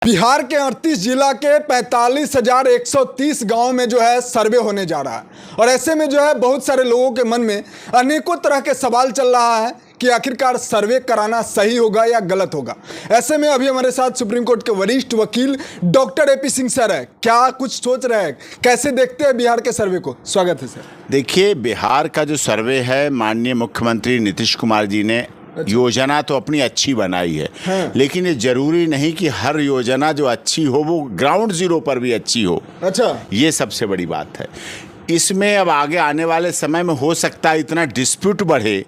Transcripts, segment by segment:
बिहार के 38 जिला के 45,130 गांव में जो है सर्वे होने जा रहा है और ऐसे में जो है बहुत सारे लोगों के मन में अनेकों तरह के सवाल चल रहा है कि आखिरकार सर्वे कराना सही होगा या गलत होगा। ऐसे में अभी हमारे साथ सुप्रीम कोर्ट के वरिष्ठ वकील डॉक्टर AP सिंह सर है। क्या कुछ सोच रहे हैं, कैसे देखते हैं बिहार के सर्वे को? स्वागत है सर। देखिए, बिहार का जो सर्वे है, माननीय मुख्यमंत्री नीतीश कुमार जी ने योजना तो अपनी अच्छी बनाई है। हाँ। लेकिन ये जरूरी नहीं कि हर योजना जो अच्छी हो वो ग्राउंड जीरो पर भी अच्छी हो। अच्छा, ये सबसे बड़ी बात है। इसमें अब आगे आने वाले समय में हो सकता है इतना डिस्प्यूट बढ़े।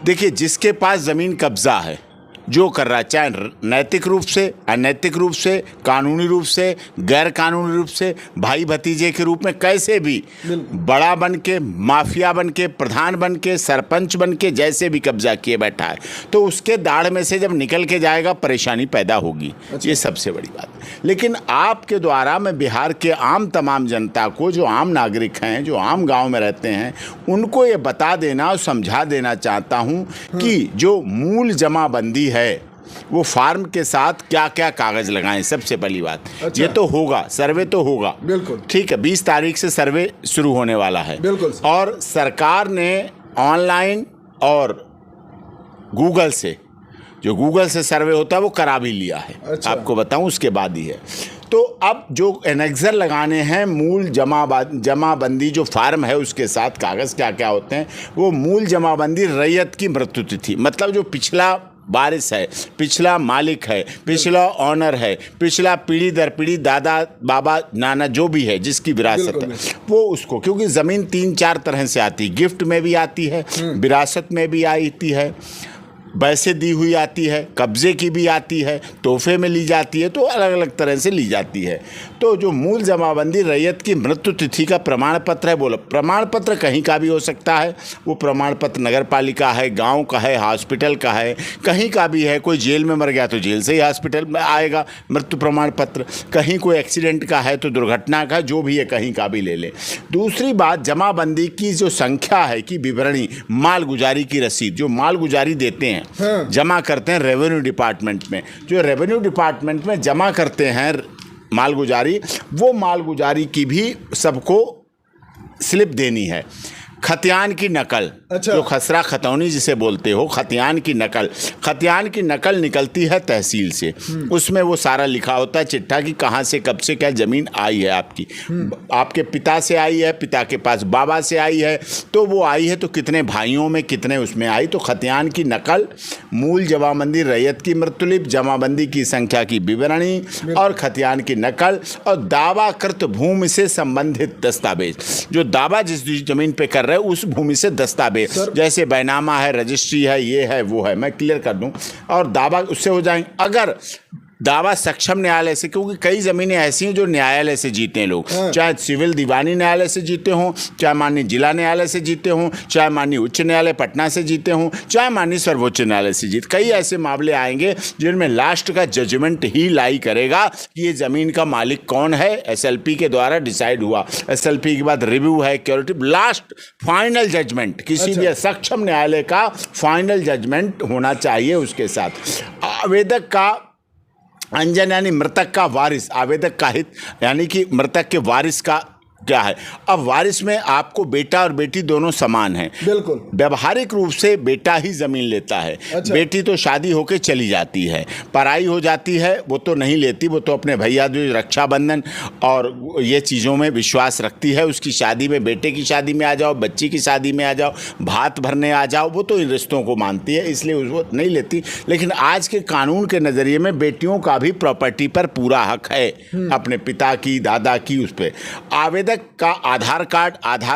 देखिए, जिसके पास ज़मीन कब्जा है, जो कर रहा है, चाहे नैतिक रूप से, अनैतिक रूप से, कानूनी रूप से, गैर कानूनी रूप से, भाई भतीजे के रूप में, कैसे भी बड़ा बन के, माफिया बन के, प्रधान बन के, सरपंच बन के, जैसे भी कब्जा किए बैठा है, तो उसके दाढ़ में से जब निकल के जाएगा परेशानी पैदा होगी। ये सबसे बड़ी बात। लेकिन आपके द्वारा मैं बिहार के आम तमाम जनता को, जो आम नागरिक हैं, जो आम गाँव में रहते हैं, उनको ये बता देना और समझा देना चाहता हूँ कि जो मूल जमाबंदी है वो फार्म के साथ क्या क्या कागज लगाएं। सबसे पहली बात। अच्छा। ये तो होगा, सर्वे तो होगा, बिल्कुल ठीक है। 20 तारीख से सर्वे शुरू होने वाला है, बिल्कुल। और सरकार ने ऑनलाइन और गूगल से, जो गूगल से सर्वे होता है वो करा भी लिया है। अच्छा। आपको बताऊं, उसके बाद ही है। तो अब जो एनेक्सर लगाने हैं, मूल जमाबंदी जो फार्म है उसके साथ कागज़ क्या क्या होते हैं, वो मूल जमाबंदी रैयत की मृत्यु तिथि, मतलब जो पिछला वारिस है, पिछला मालिक है, पिछला ऑनर है, पिछला पीढ़ी दर पीढ़ी, दादा बाबा नाना जो भी है, जिसकी विरासत है, वो उसको, क्योंकि ज़मीन 3-4 तरह से आती है। गिफ्ट में भी आती है, विरासत में भी आती है, वैसे दी हुई आती है, कब्जे की भी आती है, तोहफे में ली जाती है, तो अलग अलग तरह से ली जाती है। तो जो मूल जमाबंदी रैयत की मृत्यु तिथि का प्रमाण पत्र है, बोलो प्रमाण पत्र कहीं का भी हो सकता है। वो प्रमाण पत्र नगर पालिका है, गांव का है, हॉस्पिटल का है, कहीं का भी है। कोई जेल में मर गया तो जेल से ही हॉस्पिटल में आएगा मृत्यु प्रमाण पत्र। कहीं कोई एक्सीडेंट का है तो दुर्घटना का, जो भी है, कहीं का भी ले लें। दूसरी बात, जमाबंदी की जो संख्या है कि विवरणी, मालगुजारी की रसीद, जो मालगुजारी देते हैं, हाँ। जमा करते हैं रेवेन्यू डिपार्टमेंट में, जो रेवेन्यू डिपार्टमेंट में जमा करते हैं मालगुजारी, वो मालगुजारी की भी सबको स्लिप देनी है। खतियान की नकल, अच्छा। जो खसरा खतौनी जिसे बोलते हो, खतियान की नकल निकलती है तहसील से। उसमें वो सारा लिखा होता है चिट्ठा की कहाँ से कब से क्या ज़मीन आई है आपकी। आपके पिता से आई है, पिता के पास बाबा से आई है, तो वो आई है तो कितने भाइयों में कितने उसमें आई। तो खतियान की नकल, मूल जमाबंदी रैयत की मृत्युलिप, जमाबंदी की संख्या की विवरणी और खतियान की नकल, और दावाकृत भूमि से संबंधित दस्तावेज, जो दावा जिस ज़मीन पे कर रहे उस भूमि से दस्तावेज, जैसे बैनामा है, रजिस्ट्री है, ये है, वो है, मैं क्लियर कर दूं, और दावा उससे हो जाएंगे। अगर दावा सक्षम न्यायालय से, क्योंकि कई ज़मीनें ऐसी हैं जो न्यायालय से जीते हैं लोग, चाहे सिविल दीवानी न्यायालय से जीते हों, चाहे माननीय जिला न्यायालय से जीते हों, चाहे माननीय उच्च न्यायालय पटना से जीते हों, चाहे माननीय सर्वोच्च न्यायालय से जीते। कई ऐसे मामले आएंगे जिनमें लास्ट का जजमेंट ही लाई करेगा कि ये ज़मीन का मालिक कौन है। SLP के द्वारा डिसाइड हुआ, SLP के बाद रिव्यू है, क्योरिटिव, लास्ट फाइनल जजमेंट किसी भी सक्षम न्यायालय का फाइनल जजमेंट होना चाहिए। उसके साथ आवेदक का अंजन यानी मृतक का वारिस, आवेदक का हित यानी कि मृतक के वारिस का क्या है। अब वारिस में आपको बेटा और बेटी दोनों समान हैं, बिल्कुल। व्यवहारिक रूप से बेटा ही जमीन लेता है। अच्छा। बेटी तो शादी होके चली जाती है, पराई हो जाती है, वो तो नहीं लेती, वो तो अपने भैया जो रक्षाबंधन और ये चीज़ों में विश्वास रखती है। उसकी शादी में, बेटे की शादी में आ जाओ, बच्ची की शादी में आ जाओ, भात भरने आ जाओ, वो तो इन रिश्तों को मानती है, इसलिए उसको नहीं लेती। लेकिन आज के कानून के नज़रिए में बेटियों का भी प्रॉपर्टी पर पूरा हक है, अपने पिता की, दादा की, उस पर। आवेदक का आधार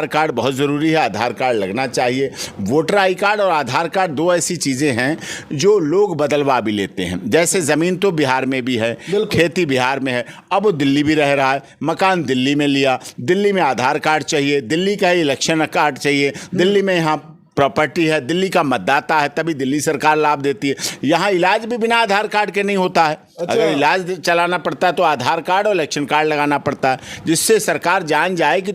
कार्ड बहुत ज़रूरी है, आधार कार्ड लगना चाहिए। वोटर आई कार्ड और आधार कार्ड दो ऐसी चीज़ें हैं जो लोग बदलवा भी लेते हैं। जैसे ज़मीन तो बिहार में भी है, खेती बिहार में है, अब वो दिल्ली भी रह रहा है, मकान दिल्ली में लिया, दिल्ली में आधार कार्ड चाहिए, दिल्ली का इलेक्शन कार्ड चाहिए, दिल्ली में यहाँ प्रॉपर्टी है, दिल्ली का मतदाता है, तभी दिल्ली सरकार लाभ देती है। यहाँ इलाज भी बिना आधार कार्ड के नहीं होता है। अच्छा। अगर इलाज चलाना पड़ता है तो आधार कार्ड और इलेक्शन कार्ड लगाना पड़ता है, जिससे सरकार जान जाए कि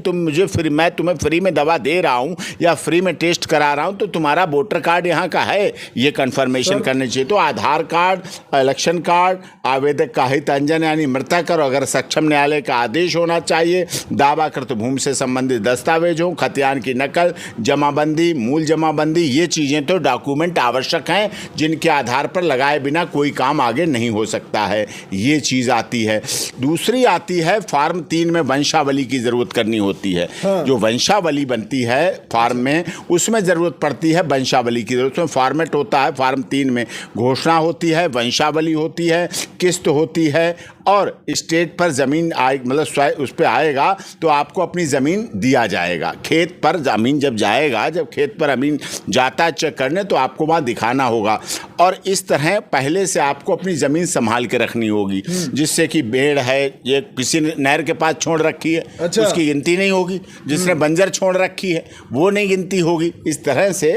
मैं तुम्हें फ्री में दवा दे रहा हूं या फ्री में टेस्ट करा रहा हूं, तो तुम्हारा वोटर कार्ड यहाँ का है, ये कंफर्मेशन करनी चाहिए। तो आधार कार्ड, इलेक्शन कार्ड, आवेदक का हित अंजन यानी मृतक, और अगर सक्षम न्यायालय का आदेश होना चाहिए, दावाकृत भूमि से संबंधित दस्तावेज हो, खतियान की नकल, जमाबंदी, मूल जमाबंदी, ये चीज़ें तो डॉक्यूमेंट आवश्यक हैं, जिनके आधार पर लगाए बिना कोई काम आगे नहीं हो सकता है। ये चीज़ आती है। दूसरी आती है फॉर्म 3 में वंशावली की ज़रूरत करनी होती है। हाँ। जो वंशावली बनती है फॉर्म में, उसमें ज़रूरत पड़ती है वंशावली की ज़रूरत। उसमें फॉर्मेट होता है फॉर्म 3 में, घोषणा होती है, वंशावली होती है, किस्त होती है, और स्टेट पर ज़मीन आए, मतलब उस पर आएगा तो आपको अपनी ज़मीन दिया जाएगा। खेत पर ज़मीन जब जाएगा, जब खेत पर ज़मीन जाता है चेक करने, तो आपको वहाँ दिखाना होगा। और इस तरह पहले से आपको अपनी ज़मीन संभाल के रखनी होगी, जिससे कि पेड़ है, ये किसी ने नहर के पास छोड़ रखी है, अच्छा। उसकी गिनती नहीं होगी। जिसने बंजर छोड़ रखी है वो नहीं गिनती होगी। इस तरह से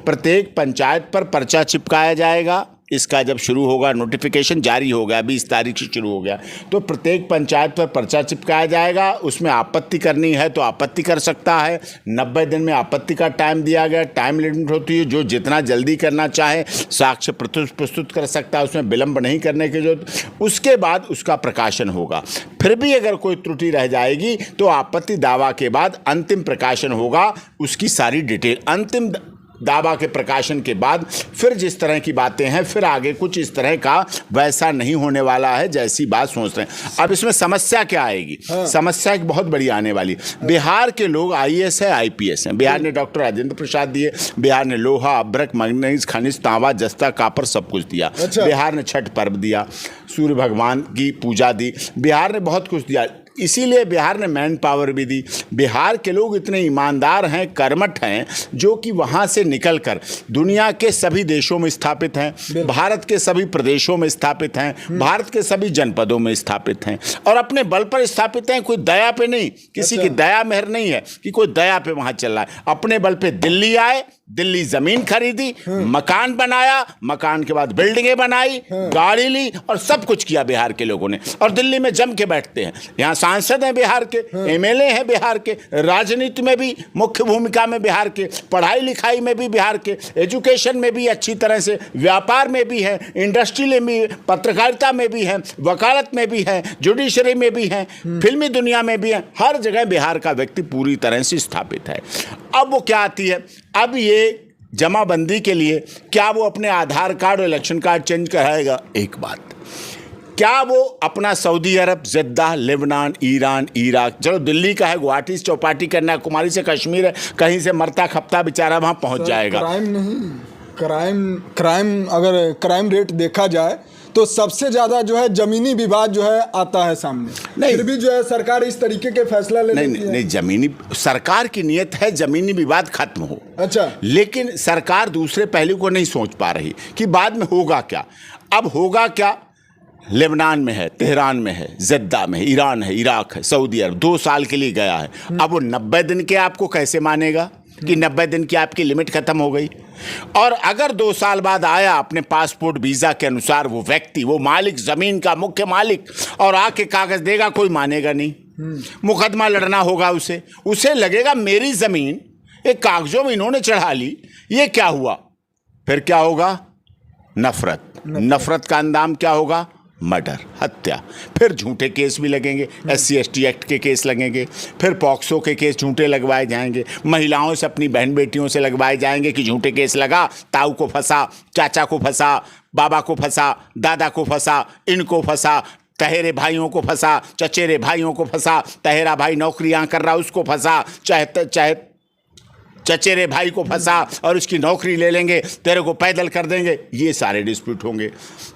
प्रत्येक पंचायत पर पर्चा चिपकाया जाएगा। इसका जब शुरू होगा, नोटिफिकेशन जारी हो गया, 20 तारीख से शुरू हो गया, तो प्रत्येक पंचायत पर पर्चा चिपकाया जाएगा। उसमें आपत्ति करनी है तो आपत्ति कर सकता है। 90 दिन में आपत्ति का टाइम दिया गया, टाइम लिमिट होती है। जो जितना जल्दी करना चाहे साक्ष्य प्रस्तुत कर सकता है, उसमें विलंब नहीं करने की जरूरत। उसके बाद उसका प्रकाशन होगा। फिर भी अगर कोई त्रुटि रह जाएगी तो आपत्ति दावा के बाद अंतिम प्रकाशन होगा, उसकी सारी डिटेल। अंतिम दावा के प्रकाशन के बाद फिर जिस तरह की बातें हैं, फिर आगे कुछ इस तरह का वैसा नहीं होने वाला है जैसी बात सोच रहे हैं। अब इसमें समस्या क्या आएगी? हाँ। समस्या एक बहुत बड़ी आने वाली। बिहार के लोग IAS है, IPS हैं। बिहार ने डॉक्टर राजेंद्र प्रसाद दिए, बिहार ने लोहा, अब्रक, मैग्नीज, खनिज, तांबा, जस्ता, कापर सब कुछ दिया। अच्छा। बिहार ने छठ पर्व दिया, सूर्य भगवान की पूजा दी, बिहार ने बहुत कुछ दिया। इसीलिए बिहार ने मैन पावर भी दी। बिहार के लोग इतने ईमानदार हैं, कर्मठ हैं, जो कि वहाँ से निकलकर दुनिया के सभी देशों में स्थापित हैं, भारत के सभी प्रदेशों में स्थापित हैं, भारत के सभी जनपदों में स्थापित हैं, और अपने बल पर स्थापित हैं। कोई दया पे नहीं, किसी की दया मेहर नहीं है कि कोई दया पे वहाँ चल रहा है। अपने बल पे दिल्ली आए, दिल्ली जमीन खरीदी, मकान बनाया, मकान के बाद बिल्डिंगें बनाई, गाड़ी ली, और सब कुछ किया बिहार के लोगों ने। और दिल्ली में जम के बैठते हैं। यहाँ सांसद हैं बिहार के, MLA हैं बिहार के, राजनीति में भी मुख्य भूमिका में बिहार के, पढ़ाई लिखाई में भी बिहार के, एजुकेशन में भी अच्छी तरह से, व्यापार में भी है, इंडस्ट्री में, पत्रकारिता में भी है, वकालत में भी है, जुडिशरी में भी है, फिल्मी दुनिया में भी है। हर जगह बिहार का व्यक्ति पूरी तरह से स्थापित है। अब वो क्या आती है? अब ये जमाबंदी के लिए क्या वो अपने आधार कार्ड और इलेक्शन कार्ड चेंज कराएगा? एक बात। क्या वो अपना सऊदी अरब, जिद्दा, लेबनान, ईरान, इराक, चलो दिल्ली का है, गुवाहाटी से चौपाटी कन्याकुमारी से कश्मीर है, कहीं से मरता खपता बेचारा वहाँ पहुँच जाएगा। क्राइम नहीं, क्राइम अगर क्राइम रेट देखा जाए तो सबसे ज्यादा जो है जमीनी विवाद जो है आता है सामने। नहीं, फिर भी जो है सरकार इस तरीके के फैसला ले लेती है। नहीं, जमीनी, सरकार की नीयत है जमीनी विवाद खत्म हो। अच्छा। लेकिन सरकार दूसरे पहलू को नहीं सोच पा रही कि बाद में होगा क्या। अब होगा क्या? लेबनान में है, तेहरान में है, जिद्दा में है, ईरान है, इराक है, सऊदी अरब 2 साल के लिए गया है। अब वो 90 दिन के आपको कैसे मानेगा कि 90 दिन की आपकी लिमिट खत्म हो गई? और अगर 2 साल बाद आया अपने पासपोर्ट वीज़ा के अनुसार वो व्यक्ति, वो मालिक, ज़मीन का मुख्य मालिक, और आके कागज़ देगा, कोई मानेगा नहीं। मुकदमा लड़ना होगा उसे लगेगा मेरी ज़मीन एक कागज़ों में इन्होंने चढ़ा ली, ये क्या हुआ? फिर क्या होगा? नफरत का अंजाम क्या होगा? मर्डर, हत्या। फिर झूठे केस भी लगेंगे, SC/ST एक्ट के केस लगेंगे, फिर पॉक्सो के केस झूठे लगवाए जाएंगे, महिलाओं से, अपनी बहन बेटियों से लगवाए जाएंगे कि झूठे केस लगा, ताऊ को फंसा, चाचा को फंसा, बाबा को फंसा, दादा को फंसा, इनको फंसा, तहेरे भाइयों को फंसा, चचेरे भाइयों को फंसा, तहेरा भाई नौकरियां कर रहा उसको फंसा, चाहे चचेरे भाई को फंसा और उसकी नौकरी ले लेंगे, तेरे को पैदल कर देंगे। ये सारे डिस्प्यूट होंगे।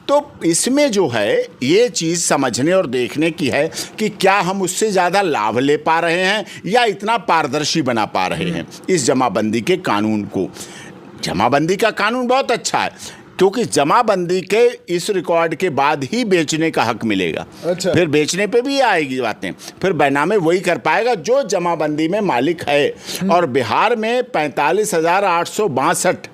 तो इसमें जो है ये चीज़ समझने और देखने की है कि क्या हम उससे ज़्यादा लाभ ले पा रहे हैं या इतना पारदर्शी बना पा रहे हैं इस जमाबंदी के कानून को। जमाबंदी का कानून बहुत अच्छा है, क्योंकि जमाबंदी के इस रिकॉर्ड के बाद ही बेचने का हक मिलेगा। अच्छा। फिर बेचने पे भी आएगी बातें, फिर बैनामे वही कर पाएगा जो जमाबंदी में मालिक है। और बिहार में 45,862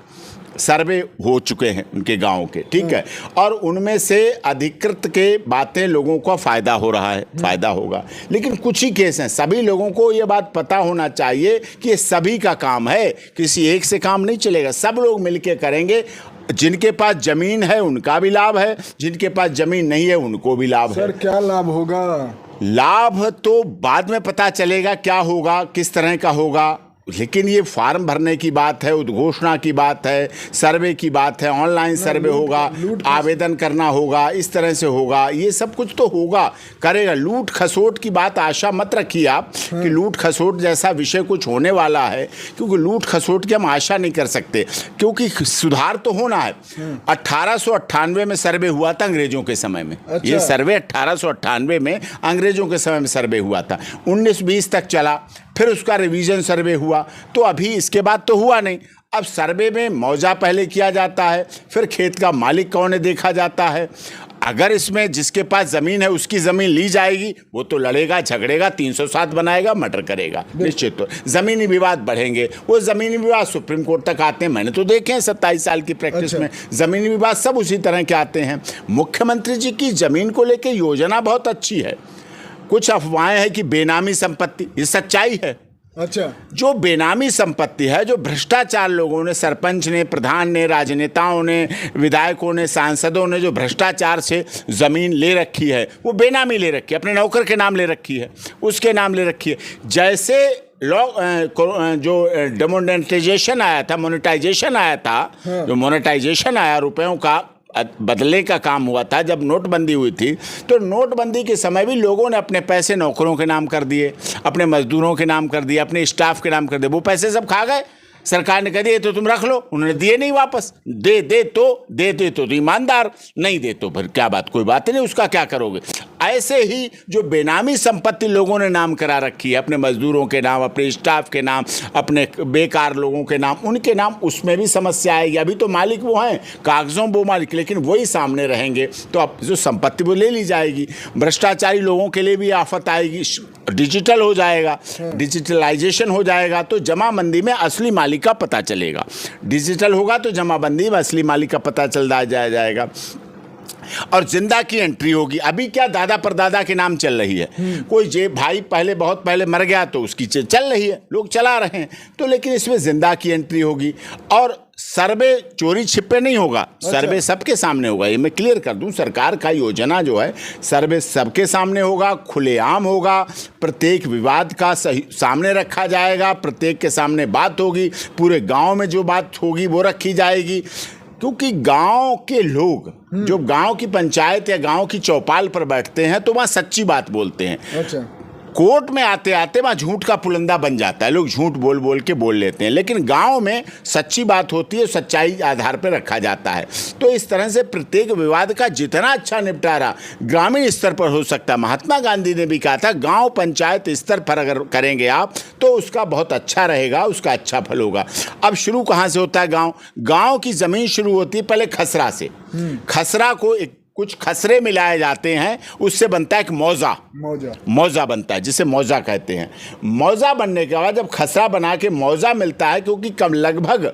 सर्वे हो चुके हैं उनके गांव के, ठीक है, और उनमें से अधिकृत के बातें लोगों को फ़ायदा हो रहा है, फ़ायदा होगा, लेकिन कुछ ही केस हैं। सभी लोगों को ये बात पता होना चाहिए कि ये सभी का काम है, किसी एक से काम नहीं चलेगा, सब लोग मिलके करेंगे। जिनके पास ज़मीन है उनका भी लाभ है, जिनके पास ज़मीन नहीं है उनको भी लाभ है। सर क्या लाभ होगा? लाभ तो बाद में पता चलेगा क्या होगा, किस तरह का होगा, लेकिन ये फॉर्म भरने की बात है, उद्घोषणा की बात है, सर्वे की बात है, ऑनलाइन सर्वे होगा, आवेदन करना होगा, इस तरह से होगा, ये सब कुछ तो होगा, करेगा। लूट खसोट की बात आशा मत रखिए आप कि लूट खसोट जैसा विषय कुछ होने वाला है, क्योंकि लूट खसोट की हम आशा नहीं कर सकते, क्योंकि सुधार तो होना है। 1898 में सर्वे हुआ था अंग्रेजों के समय में। अच्छा। ये सर्वे 1898 में अंग्रेजों के समय में सर्वे हुआ था, 1920 तक चला, फिर उसका रिवीजन सर्वे हुआ, तो अभी इसके बाद तो हुआ नहीं। अब सर्वे में मौजा पहले किया जाता है, फिर खेत का मालिक कौन है देखा जाता है। अगर इसमें जिसके पास ज़मीन है उसकी ज़मीन ली जाएगी, वो तो लड़ेगा झगड़ेगा, 307 बनाएगा, मर्डर करेगा, निश्चित तो ज़मीनी विवाद बढ़ेंगे। वो ज़मीनी विवाद सुप्रीम कोर्ट तक आते हैं, मैंने तो देखे हैं 27 साल की प्रैक्टिस में ज़मीनी विवाद सब उसी तरह के आते हैं। मुख्यमंत्री जी की ज़मीन को लेकर योजना बहुत अच्छी है। कुछ अफवाहें हैं कि बेनामी संपत्ति, ये सच्चाई है। अच्छा, जो बेनामी संपत्ति है, जो भ्रष्टाचार लोगों ने, सरपंच ने, प्रधान ने, राजनेताओं ने, विधायकों ने, सांसदों ने जो भ्रष्टाचार से ज़मीन ले रखी है, वो बेनामी ले रखी है, अपने नौकर के नाम ले रखी है, उसके नाम ले रखी है। जैसे जो डेमोनेटाइजेशन आया था, मोनेटाइजेशन आया था, जो मोनेटाइजेशन आया रुपयों का बदलने का काम हुआ था, जब नोटबंदी हुई थी, तो नोटबंदी के समय भी लोगों ने अपने पैसे नौकरों के नाम कर दिए, अपने मजदूरों के नाम कर दिए, अपने स्टाफ के नाम कर दिए। वो पैसे सब खा गए, सरकार ने कह दिए तो तुम रख लो, उन्होंने दिए नहीं वापस। दे तो ईमानदार, नहीं दे तो फिर क्या बात, कोई बात नहीं, उसका क्या करोगे। ऐसे ही जो बेनामी संपत्ति लोगों ने नाम करा रखी है, अपने मजदूरों के नाम, अपने स्टाफ के नाम, अपने बेकार लोगों के नाम, उनके नाम, उसमें भी समस्या आएगी। अभी तो मालिक वो हैं, कागजों वो मालिक, लेकिन वही सामने रहेंगे, तो अब जो संपत्ति वो ले ली जाएगी। भ्रष्टाचारी लोगों के लिए भी आफत आएगी। डिजिटल हो जाएगा, डिजिटलाइजेशन हो जाएगा, तो जमाबंदी में असली मालिक का पता चलेगा। डिजिटल होगा तो जमाबंदी में असली मालिक का पता चल जाएगा, और जिंदा की एंट्री होगी। अभी क्या दादा परदादा के नाम चल रही है, कोई भाई पहले बहुत पहले मर गया तो उसकी चल रही है, लोग चला रहे हैं, तो लेकिन इसमें जिंदा की एंट्री होगी। और सर्वे चोरी छिपे नहीं होगा, सर्वे सबके सामने होगा। ये मैं क्लियर कर दूं, सरकार का योजना जो है, सर्वे सबके सामने होगा, खुलेआम होगा, प्रत्येक विवाद का सही सामने रखा जाएगा, प्रत्येक के सामने बात होगी, पूरे गांव में जो बात होगी वो रखी जाएगी। क्योंकि गांव के लोग जो गांव की पंचायत या गांव की चौपाल पर बैठते हैं तो वहाँ सच्ची बात बोलते हैं। अच्छा, कोर्ट में आते आते वहाँ झूठ का पुलंदा बन जाता है, लोग झूठ बोल के बोल लेते हैं, लेकिन गांव में सच्ची बात होती है, सच्चाई आधार पर रखा जाता है। तो इस तरह से प्रत्येक विवाद का जितना अच्छा निपटारा ग्रामीण स्तर पर हो सकता है, महात्मा गांधी ने भी कहा था, गांव पंचायत स्तर पर अगर करेंगे आप तो उसका बहुत अच्छा रहेगा, उसका अच्छा फल होगा। अब शुरू कहाँ से होता है? गाँव की ज़मीन शुरू होती है पहले खसरा से। खसरा को कुछ खसरे मिलाए जाते हैं, उससे बनता है एक मौजा बनता है, जिसे मौजा कहते हैं। मौजा बनने के बाद जब खसरा बना के मौजा मिलता है, क्योंकि कम लगभग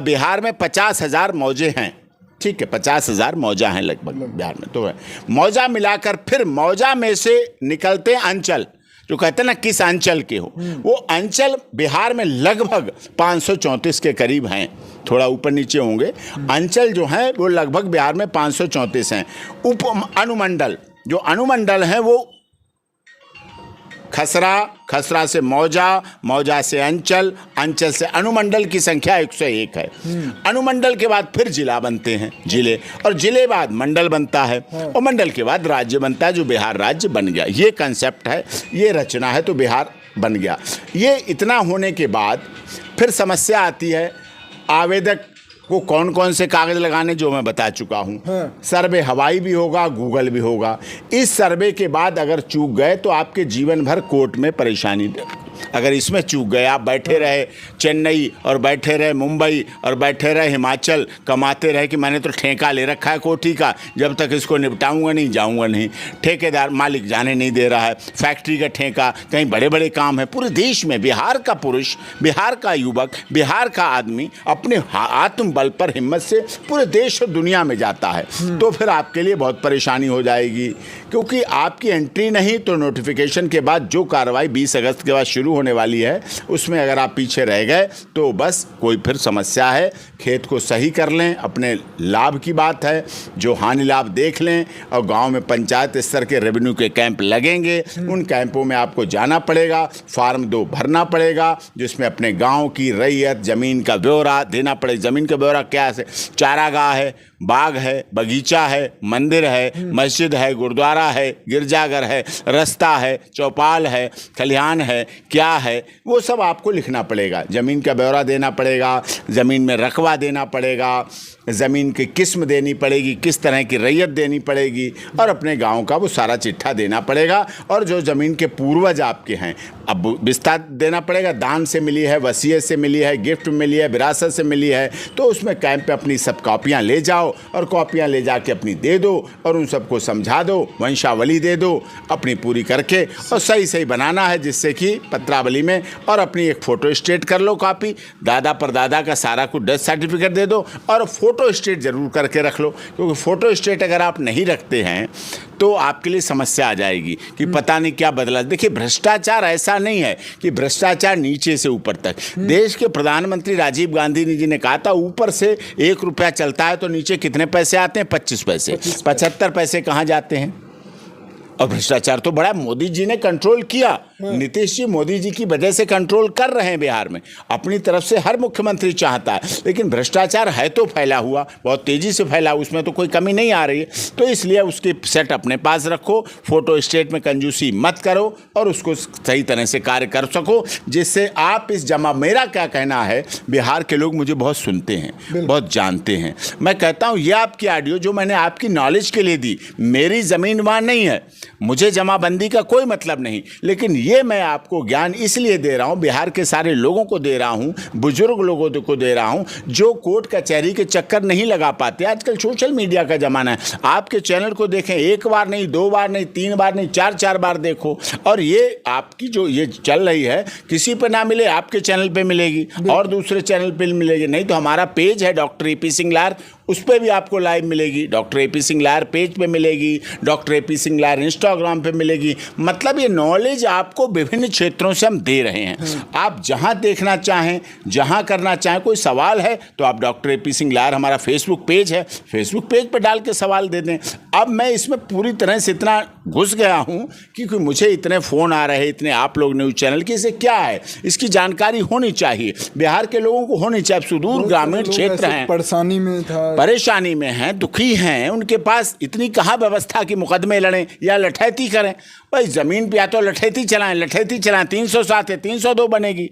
बिहार में 50,000 मौजे हैं, ठीक है, 50,000 मौजा हैं लगभग बिहार में, तो है मौजा मिलाकर फिर मौजा में से निकलते हैं अंचल, जो कहते हैं ना किस अंचल के हो, वो अंचल बिहार में लगभग 534 के करीब हैं, थोड़ा ऊपर नीचे होंगे। अंचल जो हैं वो लगभग बिहार में 534 हैं। अनुमंडल, जो अनुमंडल हैं वो खसरा से मौजा से अंचल, अंचल से अनुमंडल की संख्या 101 है। अनुमंडल के बाद फिर जिला बनते हैं, जिले, और जिले बाद मंडल बनता है, और मंडल के बाद राज्य बनता है, जो बिहार राज्य बन गया। ये कंसेप्ट है, ये रचना है, तो बिहार बन गया। ये इतना होने के बाद फिर समस्या आती है, आवेदक को कौन कौन से कागज लगाने, जो मैं बता चुका हूँ। सर्वे हवाई भी होगा, गूगल भी होगा। इस सर्वे के बाद अगर चूक गए तो आपके जीवन भर कोर्ट में परेशानी अगर इसमें चूक गए, आप बैठे रहे चेन्नई और बैठे रहे मुंबई और बैठे रहे हिमाचल, कमाते रहे कि मैंने तो ठेका ले रखा है कोठी का, जब तक इसको निपटाऊंगा नहीं जाऊंगा नहीं, ठेकेदार मालिक जाने नहीं दे रहा है, फैक्ट्री का ठेका, कहीं बड़े बड़े काम है पूरे देश में। बिहार का पुरुष, बिहार का युवक, बिहार का आदमी अपने आत्मबल पर, हिम्मत से पूरे देश और दुनिया में जाता है, तो फिर आपके लिए बहुत परेशानी हो जाएगी, क्योंकि आपकी एंट्री नहीं तो नोटिफिकेशन के बाद जो कार्रवाई 20 अगस्त के बाद शुरू होने वाली है, उसमें अगर आप पीछे रह गए तो बस कोई फिर समस्या है। खेत को सही कर लें, अपने लाभ की बात है, जो हानि लाभ देख लें, और गांव में पंचायत स्तर के रेवेन्यू के कैंप लगेंगे, उन कैंपों में आपको जाना पड़ेगा, फार्म 2 भरना पड़ेगा, जिसमें अपने गांव की रैयत, ज़मीन का ब्यौरा देना पड़ेगा। ज़मीन का ब्यौरा क्या है? चारागाह है, बाग है, बगीचा है, मंदिर है, मस्जिद है, गुरुद्वारा है, गिरजाघर है, रास्ता है, चौपाल है, खलिहान है, क्या है, वो सब आपको लिखना पड़ेगा। ज़मीन का ब्यौरा देना पड़ेगा, ज़मीन में रकबा देना पड़ेगा, ज़मीन की किस्म देनी पड़ेगी, किस तरह की रैयत देनी पड़ेगी, और अपने गांव का वो सारा चिट्ठा देना पड़ेगा। और जो ज़मीन के पूर्वज आपके हैं, अब विस्तार देना पड़ेगा, दान से मिली है, वसीयत से मिली है, गिफ्ट मिली है, विरासत से मिली है, तो उसमें कैंप पे अपनी सब कॉपियाँ ले जाओ, और कॉपियाँ ले जाके अपनी दे दो, और उन सबको समझा दो, वंशावली दे दो अपनी पूरी करके, और सही सही बनाना है, जिससे कि पत्रावली में, और अपनी एक फ़ोटो स्टेट कर लो कॉपी, दादा परदादा का सारा कुछ डेथ सर्टिफिकेट दे दो, और फ़ोटो स्टेट ज़रूर करके रख लो, क्योंकि फ़ोटो स्टेट अगर आप नहीं रखते हैं तो आपके लिए समस्या आ जाएगी कि पता नहीं क्या बदला। देखिए, भ्रष्टाचार ऐसा नहीं है कि भ्रष्टाचार नीचे से ऊपर तक। देश के प्रधानमंत्री राजीव गांधी जी ने कहा था, ऊपर से 1 रुपया चलता है तो नीचे कितने पैसे आते हैं? 25 पैसे। 75 पैसे कहाँ जाते हैं? और भ्रष्टाचार तो बड़ा मोदी जी ने कंट्रोल किया, नीतीश जी मोदी जी की वजह से कंट्रोल कर रहे हैं बिहार में, अपनी तरफ से हर मुख्यमंत्री चाहता है, लेकिन भ्रष्टाचार है तो फैला हुआ, बहुत तेज़ी से फैला, उसमें तो कोई कमी नहीं आ रही है। तो इसलिए उसकी सेट अपने पास रखो, फोटो स्टेट में कंजूसी मत करो, और उसको सही तरह से कार्य कर सको, जिससे आप इस जमा, मेरा क्या कहना है, बिहार के लोग मुझे बहुत सुनते हैं, बहुत जानते हैं। मैं कहता हूँ ये आपकी ऑडियो जो मैंने आपकी नॉलेज के लिए दी, मेरी ज़मीन वहाँ नहीं है, मुझे जमाबंदी का कोई मतलब नहीं, लेकिन ये मैं आपको ज्ञान इसलिए दे रहा हूँ, बिहार के सारे लोगों को दे रहा हूँ, बुजुर्ग लोगों को दे रहा हूँ, जो कोर्ट कचहरी के चक्कर नहीं लगा पाते। आजकल सोशल मीडिया का ज़माना है, आपके चैनल को देखें, 1 बार नहीं, 2 बार नहीं, 3 बार नहीं, 4-4 बार देखो, और ये आपकी जो ये चल रही है, किसी पर ना मिले आपके चैनल पे मिलेगी, और दूसरे चैनल पे मिलेगी, नहीं तो हमारा पेज है डॉक्टर AP सिंह लाहिर, उस पर भी आपको लाइव मिलेगी, डॉक्टर AP सिंह लाहिर पेज पे मिलेगी, डॉक्टर AP सिंह लाहिर इंस्टाग्राम पे मिलेगी। मतलब ये नॉलेज आपको विभिन्न क्षेत्रों से हम दे रहे हैं, आप जहां देखना चाहें, जहां करना चाहें। कोई सवाल है तो आप डॉक्टर AP सिंह लाहिर, हमारा फेसबुक पेज है, फेसबुक पेज पे डाल के सवाल दे दें। अब मैं इसमें पूरी तरह से इतना घुस गया हूं क्योंकि मुझे इतने फ़ोन आ रहे हैं, इतने आप लोग न्यूज़ चैनल की, इसे क्या है, इसकी जानकारी होनी चाहिए, बिहार के लोगों को होनी चाहिए। सुदूर ग्रामीण क्षेत्र हैं, परेशानी में हैं, दुखी हैं, उनके पास इतनी कहाँ व्यवस्था की मुकदमे लड़ें या लठैती करें। भाई ज़मीन पे या तो लठैती चलाएं, 307 है 302 बनेगी,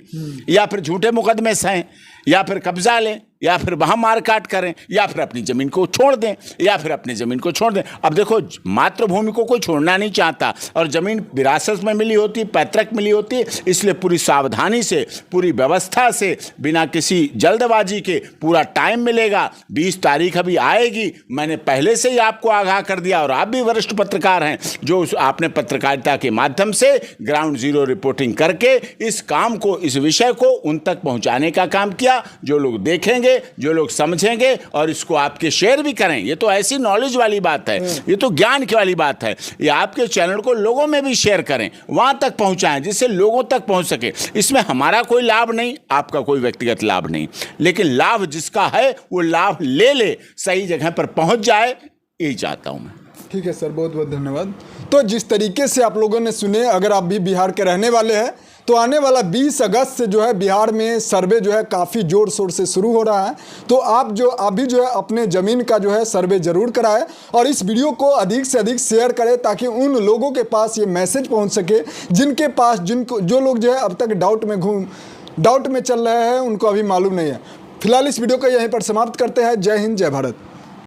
या फिर झूठे मुकदमे सहें, या फिर कब्जा लें, या फिर वहाँ मार काट करें, या फिर अपनी ज़मीन को छोड़ दें, अब देखो, मातृभूमि को कोई छोड़ना नहीं चाहता, और ज़मीन विरासत में मिली होती, पैतृक मिली होती, इसलिए पूरी सावधानी से, पूरी व्यवस्था से, बिना किसी जल्दबाजी के पूरा टाइम मिलेगा। 20 तारीख अभी आएगी, मैंने पहले से ही आपको आगाह कर दिया, और आप भी वरिष्ठ पत्रकार हैं, जो आपने पत्रकारिता के माध्यम से ग्राउंड जीरो रिपोर्टिंग करके इस काम को, इस विषय को उन तक पहुँचाने का काम किया। जो लोग देखेंगे, जो लोग समझेंगे, और इसको आपके शेयर भी करें, ये तो ऐसी नॉलेज वाली बात है, ये तो ज्ञान की वाली बात है। ये आपके चैनल को लोगों में भी शेयर करें, वहां तक पहुंचाएं, जिससे लोगों तक पहुंच सके। इसमें हमारा कोई लाभ नहीं, आपका कोई व्यक्तिगत लाभ नहीं, लेकिन लाभ जिसका है वो लाभ ले, सही जगह पर पहुंच जाए, यही चाहता हूं मैं। ठीक है सर, बहुत बहुत धन्यवाद। तो जिस तरीके से आप लोगों ने सुने, अगर आप भी बिहार के रहने वाले हैं तो आने वाला 20 अगस्त से जो है बिहार में सर्वे जो है काफ़ी ज़ोर शोर से शुरू हो रहा है। तो आप जो अभी जो है अपने ज़मीन का जो है सर्वे ज़रूर कराएं, और इस वीडियो को अधिक से अधिक शेयर करें, ताकि उन लोगों के पास ये मैसेज पहुंच सके जिनके पास, जो लोग जो है अब तक डाउट में चल रहे हैं, उनको अभी मालूम नहीं है। फिलहाल इस वीडियो को यहीं पर समाप्त करते हैं। जय हिंद, जय भारत।